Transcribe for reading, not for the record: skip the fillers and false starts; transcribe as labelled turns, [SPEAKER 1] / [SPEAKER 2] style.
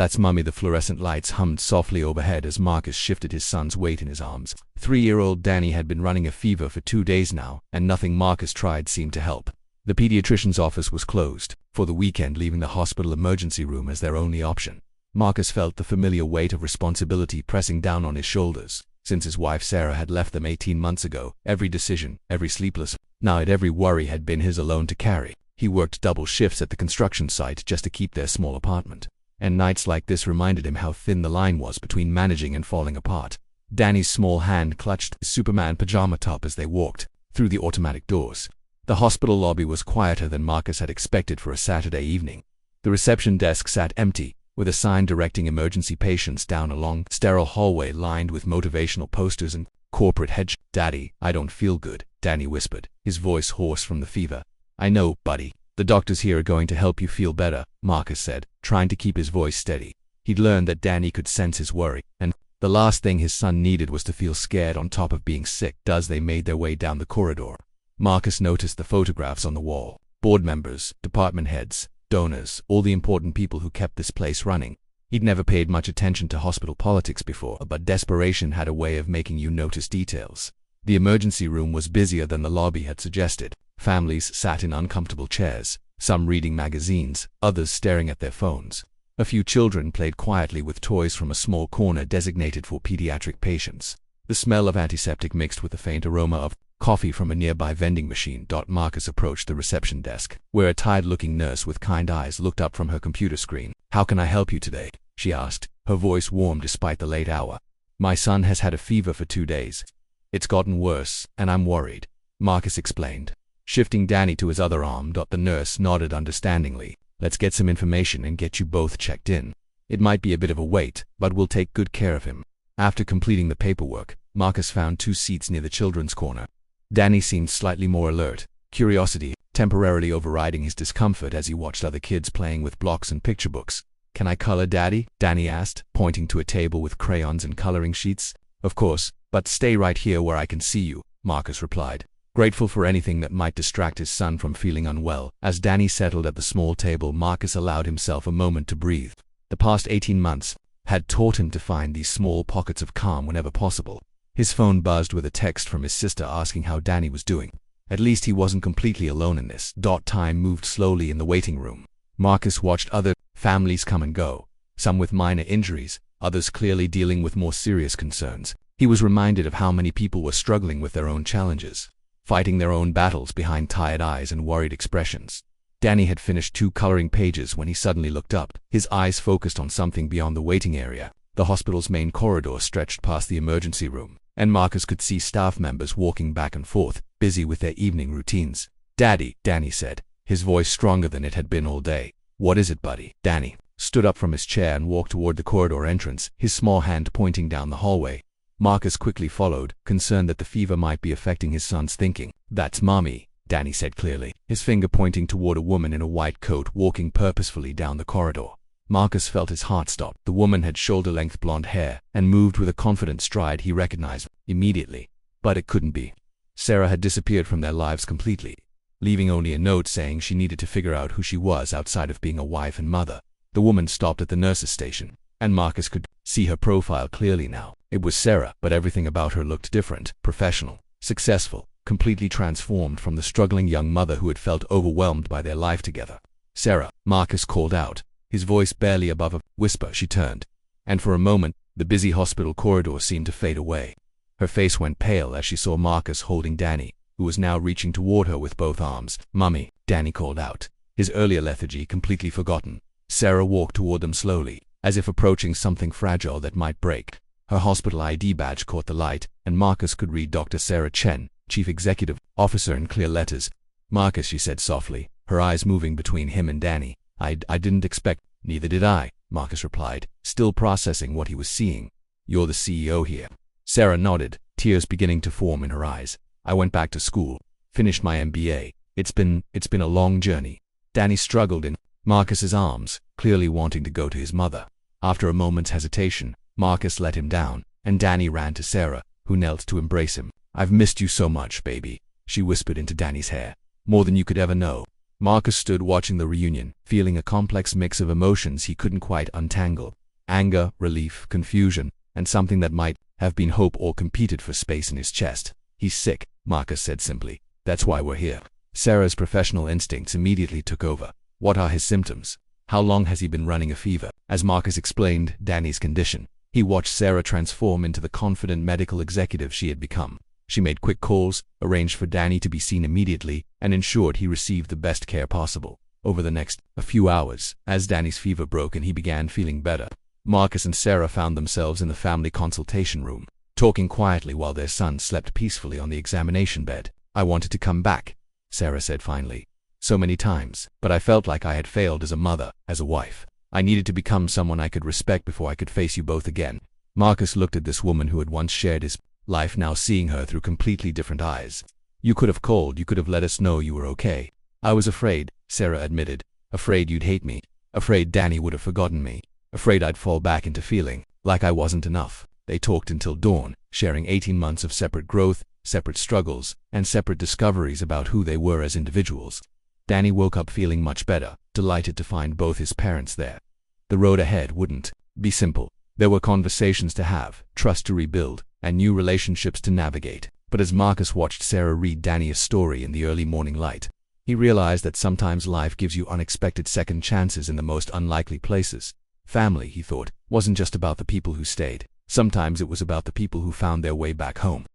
[SPEAKER 1] That's Mummy. The fluorescent lights hummed softly overhead as Marcus shifted his son's weight in his arms. 3-year-old Danny had been running a fever for 2 days now, and nothing Marcus tried seemed to help. The pediatrician's office was closed for the weekend, leaving the hospital emergency room as their only option. Marcus felt the familiar weight of responsibility pressing down on his shoulders. Since his wife Sarah had left them 18 months ago, every decision, every sleepless night, every worry had been his alone to carry. He worked double shifts at the construction site just to keep their small apartment. And nights like this reminded him how thin the line was between managing and falling apart. Danny's small hand clutched his Superman pajama top as they walked through the automatic doors. The hospital lobby was quieter than Marcus had expected for a Saturday evening. The reception desk sat empty, with a sign directing emergency patients down a long, sterile hallway lined with motivational posters and corporate headshots. "Daddy, I don't feel good," Danny whispered, his voice hoarse from the fever. "I know, buddy. The doctors here are going to help you feel better," Marcus said, trying to keep his voice steady. He'd learned that Danny could sense his worry, and the last thing his son needed was to feel scared on top of being sick. As they made their way down the corridor, Marcus noticed the photographs on the wall. Board members, department heads, donors, all the important people who kept this place running. He'd never paid much attention to hospital politics before, but desperation had a way of making you notice details. The emergency room was busier than the lobby had suggested. Families sat in uncomfortable chairs, some reading magazines, others staring at their phones. A few children played quietly with toys from a small corner designated for pediatric patients. The smell of antiseptic mixed with the faint aroma of coffee from a nearby vending machine. Marcus approached the reception desk, where a tired-looking nurse with kind eyes looked up from her computer screen. "How can I help you today?" she asked, her voice warm despite the late hour. "My son has had a fever for 2 days. It's gotten worse, and I'm worried," Marcus explained, shifting Danny to his other arm. The nurse nodded understandingly. "Let's get some information and get you both checked in. It might be a bit of a wait, but we'll take good care of him." After completing the paperwork, Marcus found 2 seats near the children's corner. Danny seemed slightly more alert, curiosity temporarily overriding his discomfort as he watched other kids playing with blocks and picture books. "Can I color, Daddy?" Danny asked, pointing to a table with crayons and coloring sheets. "Of course, but stay right here where I can see you," Marcus replied, grateful for anything that might distract his son from feeling unwell. As Danny settled at the small table, Marcus allowed himself a moment to breathe. The past 18 months had taught him to find these small pockets of calm whenever possible. His phone buzzed with a text from his sister asking how Danny was doing. At least he wasn't completely alone in this. Time moved slowly in the waiting room. Marcus watched other families come and go, some with minor injuries, others clearly dealing with more serious concerns. He was reminded of how many people were struggling with their own challenges, fighting their own battles behind tired eyes and worried expressions. Danny had finished 2 coloring pages when he suddenly looked up, his eyes focused on something beyond the waiting area. The hospital's main corridor stretched past the emergency room, and Marcus could see staff members walking back and forth, busy with their evening routines. "Daddy," Danny said, his voice stronger than it had been all day. "What is it, buddy?" Danny stood up from his chair and walked toward the corridor entrance, his small hand pointing down the hallway. Marcus quickly followed, concerned that the fever might be affecting his son's thinking. "That's Mommy," Danny said clearly, his finger pointing toward a woman in a white coat walking purposefully down the corridor. Marcus felt his heart stop. The woman had shoulder-length blonde hair and moved with a confident stride he recognized immediately. But it couldn't be. Sarah had disappeared from their lives completely, leaving only a note saying she needed to figure out who she was outside of being a wife and mother. The woman stopped at the nurse's station, and Marcus could see her profile clearly now. It was Sarah, but everything about her looked different, professional, successful, completely transformed from the struggling young mother who had felt overwhelmed by their life together. "Sarah," Marcus called out, his voice barely above a whisper. She turned, and for a moment, the busy hospital corridor seemed to fade away. Her face went pale as she saw Marcus holding Danny, who was now reaching toward her with both arms. "Mummy," Danny called out, his earlier lethargy completely forgotten. Sarah walked toward them slowly, as if approaching something fragile that might break. Her hospital ID badge caught the light, and Marcus could read Dr. Sarah Chen, Chief Executive Officer, in clear letters. "Marcus," she said softly, her eyes moving between him and Danny. I didn't expect." "Neither did I," Marcus replied, still processing what he was seeing. "You're the CEO here." Sarah nodded, tears beginning to form in her eyes. "I went back to school, finished my MBA. It's been a long journey." Danny struggled in Marcus's arms, clearly wanting to go to his mother. After a moment's hesitation, Marcus let him down, and Danny ran to Sarah, who knelt to embrace him. "I've missed you so much, baby," she whispered into Danny's hair. "More than you could ever know." Marcus stood watching the reunion, feeling a complex mix of emotions he couldn't quite untangle. Anger, relief, confusion, and something that might have been hope all competed for space in his chest. "He's sick," Marcus said simply. "That's why we're here." Sarah's professional instincts immediately took over. "What are his symptoms? How long has he been running a fever?" As Marcus explained Danny's condition, he watched Sarah transform into the confident medical executive she had become. She made quick calls, arranged for Danny to be seen immediately, and ensured he received the best care possible. Over the next few hours, as Danny's fever broke and he began feeling better, Marcus and Sarah found themselves in the family consultation room, talking quietly while their son slept peacefully on the examination bed. "I wanted to come back," Sarah said finally. "So many times, but I felt like I had failed as a mother, as a wife. I needed to become someone I could respect before I could face you both again." Marcus looked at this woman who had once shared his life, now seeing her through completely different eyes. "You could have called, you could have let us know you were okay." "I was afraid," Sarah admitted. "Afraid you'd hate me. Afraid Danny would have forgotten me. Afraid I'd fall back into feeling like I wasn't enough." They talked until dawn, sharing 18 months of separate growth, separate struggles, and separate discoveries about who they were as individuals. Danny woke up feeling much better, delighted to find both his parents there. The road ahead wouldn't be simple. There were conversations to have, trust to rebuild, and new relationships to navigate. But as Marcus watched Sarah read Danny a story in the early morning light, he realized that sometimes life gives you unexpected second chances in the most unlikely places. Family, he thought, wasn't just about the people who stayed. Sometimes it was about the people who found their way back home.